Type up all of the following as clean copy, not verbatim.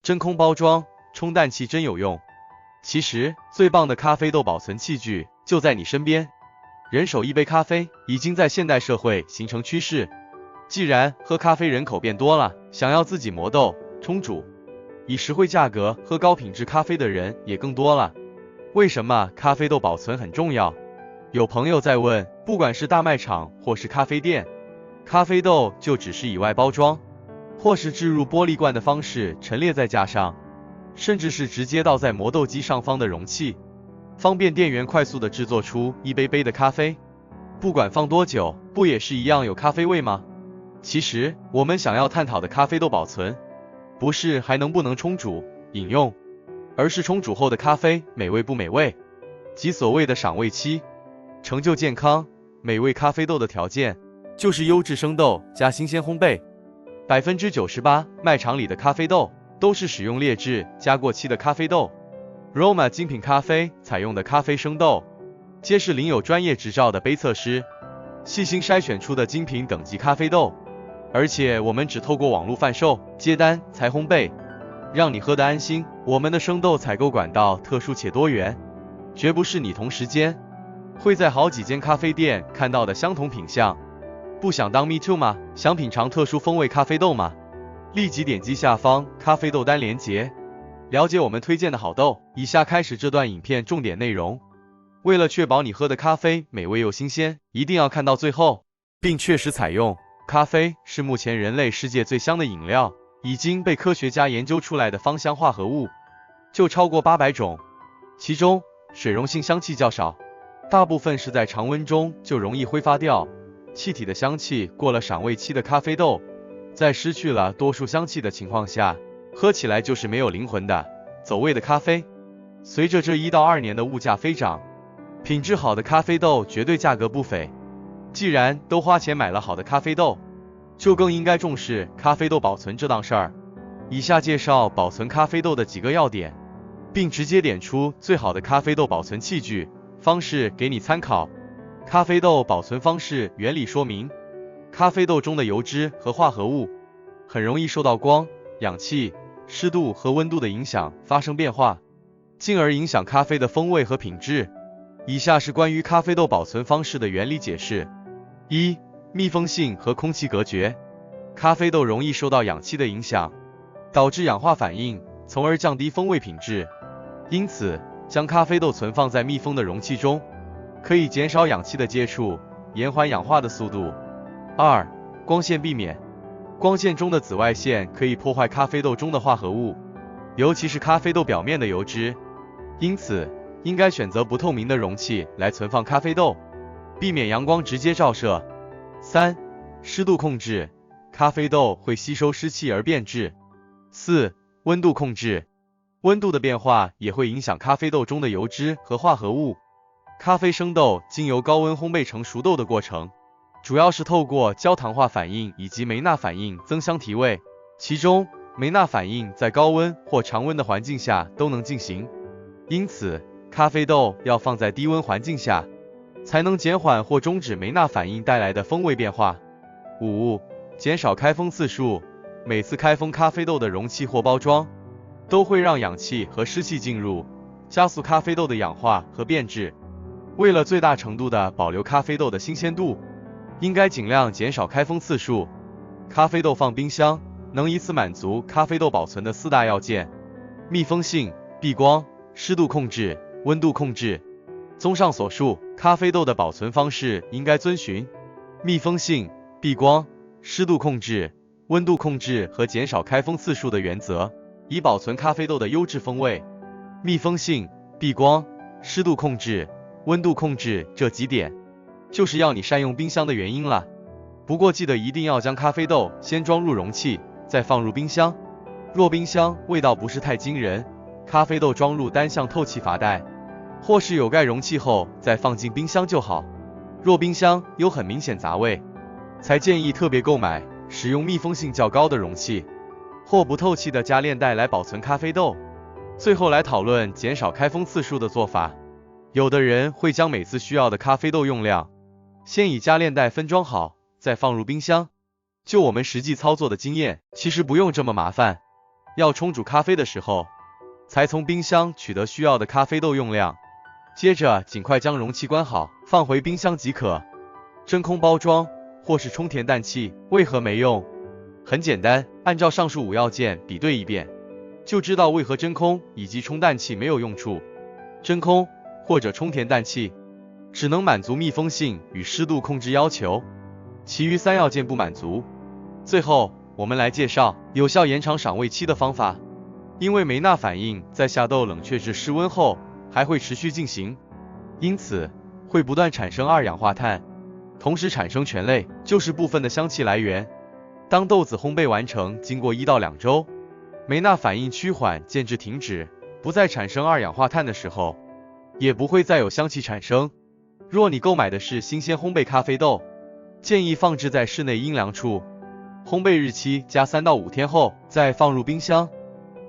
真空包装，充氮气真有用。其实，最棒的咖啡豆保存器具就在你身边。人手一杯咖啡已经在现代社会形成趋势。既然喝咖啡人口变多了，想要自己磨豆、冲煮，以实惠价格喝高品质咖啡的人也更多了。为什么咖啡豆保存很重要？有朋友在问，不管是大卖场或是咖啡店，咖啡豆就只是以外包装，或是置入玻璃罐的方式陈列在架上，甚至是直接倒在磨豆机上方的容器，方便店员快速的制作出一杯杯的咖啡。不管放多久，不也是一样有咖啡味吗？其实，我们想要探讨的咖啡豆保存，不是还能不能冲煮、饮用，而是冲煮后的咖啡美味不美味，即所谓的赏味期。成就健康、美味咖啡豆的条件，就是优质生豆加新鲜烘焙。98%卖场里的咖啡豆都是使用劣质加过期的咖啡豆。Roma 精品咖啡采用的咖啡生豆，皆是领有专业执照的杯测师细心筛选出的精品等级咖啡豆，而且我们只透过网络贩售、接单才烘焙，让你喝得安心。我们的生豆采购管道特殊且多元，绝不是你同时间会在好几间咖啡店看到的相同品项。不想当 Me Too 吗？想品尝特殊风味咖啡豆吗？立即点击下方咖啡豆单连结，了解我们推荐的好豆。以下开始这段影片重点内容。为了确保你喝的咖啡美味又新鲜，一定要看到最后，并确实采用。咖啡是目前人类世界最香的饮料，已经被科学家研究出来的芳香化合物就超过800种，其中水溶性香气较少，大部分是在常温中就容易挥发掉气体的香气。过了赏味期的咖啡豆，在失去了多数香气的情况下，喝起来就是没有灵魂的走味的咖啡。随着这1到2年的物价飞涨，品质好的咖啡豆绝对价格不菲。既然都花钱买了好的咖啡豆，就更应该重视咖啡豆保存这档事儿。以下介绍保存咖啡豆的几个要点，并直接点出最好的咖啡豆保存器具方式给你参考。咖啡豆保存方式原理说明：咖啡豆中的油脂和化合物很容易受到光、氧气、湿度和温度的影响发生变化，进而影响咖啡的风味和品质。以下是关于咖啡豆保存方式的原理解释。1、密封性和空气隔绝。咖啡豆容易受到氧气的影响，导致氧化反应，从而降低风味品质。因此，将咖啡豆存放在密封的容器中，可以减少氧气的接触，延缓氧化的速度。2、光线避免。光线中的紫外线可以破坏咖啡豆中的化合物，尤其是咖啡豆表面的油脂。因此，应该选择不透明的容器来存放咖啡豆，避免阳光直接照射。3、湿度控制。咖啡豆会吸收湿气而变质。4、温度控制。温度的变化也会影响咖啡豆中的油脂和化合物。咖啡生豆经由高温烘焙成熟豆的过程，主要是透过焦糖化反应以及梅纳反应增香提味，其中梅纳反应在高温或常温的环境下都能进行，因此咖啡豆要放在低温环境下，才能减缓或终止梅纳反应带来的风味变化。5、减少开封次数。每次开封咖啡豆的容器或包装，都会让氧气和湿气进入，加速咖啡豆的氧化和变质。为了最大程度的保留咖啡豆的新鲜度，应该尽量减少开封次数。咖啡豆放冰箱，能以此满足咖啡豆保存的4大要件：密封性、避光、湿度控制、温度控制。综上所述，咖啡豆的保存方式应该遵循密封性、避光、湿度控制、温度控制和减少开封次数的原则，以保存咖啡豆的优质风味。密封性、避光、湿度控制、温度控制这几点，就是要你善用冰箱的原因了。不过记得一定要将咖啡豆先装入容器，再放入冰箱。若冰箱味道不是太惊人，咖啡豆装入单向透气阀袋，或是有盖容器后再放进冰箱就好。若冰箱有很明显杂味，才建议特别购买使用密封性较高的容器，或不透气的加链袋来保存咖啡豆。最后来讨论减少开封次数的做法。有的人会将每次需要的咖啡豆用量先以加链袋分装好，再放入冰箱。就我们实际操作的经验，其实不用这么麻烦。要冲煮咖啡的时候，才从冰箱取得需要的咖啡豆用量。接着尽快将容器关好，放回冰箱即可。真空包装或是充填氮气为何没用？很简单，按照上述5要件比对一遍，就知道为何真空以及充氮气没有用处。真空或者充填氮气只能满足密封性与湿度控制要求，其余3要件不满足。最后，我们来介绍有效延长赏味期的方法。因为梅纳反应在下豆冷却至室温后还会持续进行，因此会不断产生二氧化碳，同时产生醛类，就是部分的香气来源。当豆子烘焙完成，经过1到2周，梅纳反应趋缓渐至停止，不再产生二氧化碳的时候，也不会再有香气产生。若你购买的是新鲜烘焙咖啡豆，建议放置在室内阴凉处，烘焙日期加3到5天后再放入冰箱，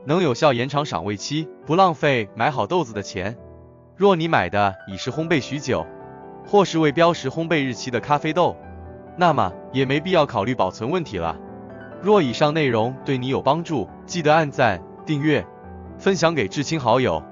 能有效延长赏味期，不浪费买好豆子的钱。若你买的已是烘焙许久，或是未标识烘焙日期的咖啡豆，那么也没必要考虑保存问题了。若以上内容对你有帮助，记得按赞、订阅、分享给至亲好友。